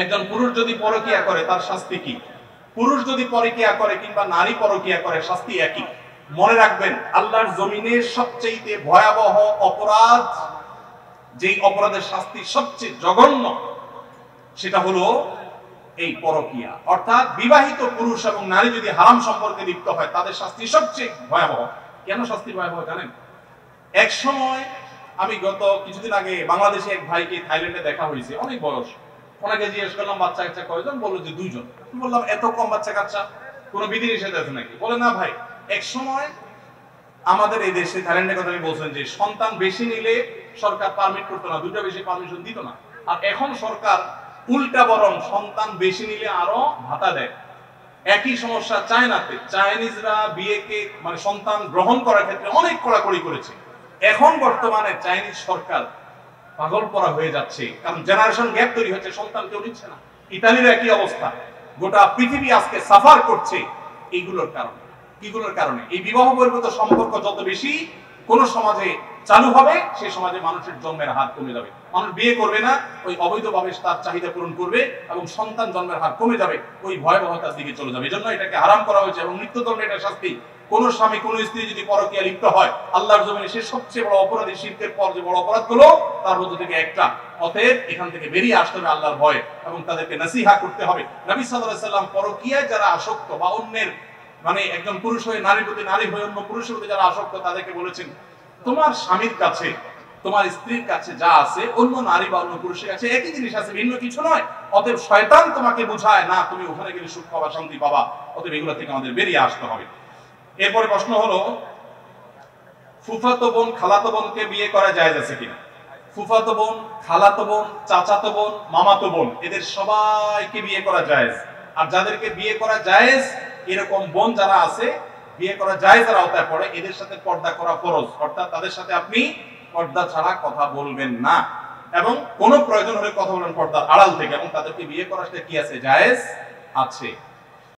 একজন পুরুষ যদি পরকিয়া করে তার শাস্তি কি? পুরুষ যদি পরকিয়া করে কিংবা নারী পরকিয়া করে শাস্তি একই। মনে রাখবেন, আল্লাহর জমিনের সবচেয়ে ভয়াবহ অপরাধ, যেই অপরাধের শাস্তি সবচেয়ে জঘন্য, সেটা হলো এই পরকিয়া। অর্থাৎ বিবাহিত পুরুষ এবং নারী যদি হারাম সম্পর্কে লিপ্ত হয় তাদের শাস্তি সবচেয়ে ভয়াবহ। কেন শাস্তি ভয়াবহ জানেন? এক সময় আমি গত কিছুদিন আগে বাংলাদেশে এক ভাইকে থাইল্যান্ডে দেখা হয়েছে, অনেক বয়স। ওনাকে জিজ্ঞেস করলাম বাচ্চা কাচ্চা কয়জন, বললো যে 2 জন। বললাম এত কম বাচ্চা কাচ্চা, কোনো বিধি নিষেধ আছে নাকি? বলে না ভাই, এক সময় আমাদের এই দেশে, থাইল্যান্ডের কথা আমি বলছেন, যে সন্তান বেশি নিলে সরকার পারমিট করতো না, 2টা বেশি পারমিশন দিত না। আর এখন সরকার উল্টা, বরং সন্তান বেশি নিলে আরো ভাতা দেয়। একই সমস্যা চায়নাতে। চাইনিজরা বিয়েকে মানে সন্তান গ্রহণ করার ক্ষেত্রে অনেক কড়াকড়ি করেছে। এখন বর্তমানে চাইনিজ সরকার পাগল পরা হয়ে যাচ্ছে, কারণ জেনারেশন গ্যাপ তৈরি হচ্ছে, সন্তান কেউ নিচ্ছে না। ইতালির একই অবস্থা। গোটা পৃথিবী আজকে সাফার করছে এইগুলোর কারণে। কিগুলোর কারণে? এই বিবাহ বহির্ভূত সম্পর্ক যত বেশি কোন সমাজে চালু হবে, সেই সমাজে মানুষের জন্মের হার কমে যাবে। মানুষ বিয়ে করবে না, ওই অবৈধভাবে তার চাহিদা পূরণ করবে এবং সন্তান জন্মের হার কমে যাবে, ওই ভয়াবহতার দিকে চলে যাবে। এজন্য এটাকে হারাম করা হয়েছে এবং মৃত্যুদণ্ডে এটা শাস্তি। কোন স্বামী কোন স্ত্রী যদি পরকীয়া লিপ্ত হয়, আল্লাহর জমিনে সে সবচেয়ে বড় অপরাধী। শিরকের পর যে বড় অপরাধগুলো, তার মধ্যে থেকে একটা। অতএব এখান থেকে বেরিয়ে আসতে হবে আল্লাহর ভয়ে এবং তাদেরকে নসিহা করতে হবে। নবী সাল্লাল্লাহু আলাইহি ওয়াসাল্লাম পরকীয়ায় যারা আসক্ত বা অন্যের মানে একজন পুরুষ হয়ে নারীর প্রতি, নারী হয়ে অন্য পুরুষের প্রতি যারা আসক্ত, তাদেরকে বলেছেন তোমার স্বামীর কাছে, তোমার স্ত্রীর কাছে যা আছে অন্য নারী বা অন্য পুরুষের কাছে একই জিনিস আছে, ভিন্ন কিছু নয়। অতএব শয়তান তোমাকে বোঝায় না তুমি ওখানে গেলে সুখ পাবা, শান্তি পাবা। অতএব এগুলো থেকে আমাদের বেরিয়ে আসতে হবে। এরপরে প্রশ্ন হলো, ফুফাতো বোন খালাতো বোনকে বিয়ে করা জায়েজ আছে কিনা? ফুফাতো বোন, খালাতো বোন, চাচাতো বোন, মামাতো বোন, এদের সবাইকে বিয়ে করা জায়েজ। আর যাদেরকে বিয়ে করা জায়েজ, এরকম বোন যারা আছে, বিয়ে করা জায়েজের আওতায় পড়ে, এদের সাথে পর্দা করা ফরজ। অর্থাৎ তাদের সাথে আপনি পর্দা ছাড়া কথা বলবেন না, এবং কোনো প্রয়োজন হলে কথা বলবেন পর্দার আড়াল থেকে, এবং তাদেরকে বিয়ে করা সেটা কি আছে? জায়েজ আছে।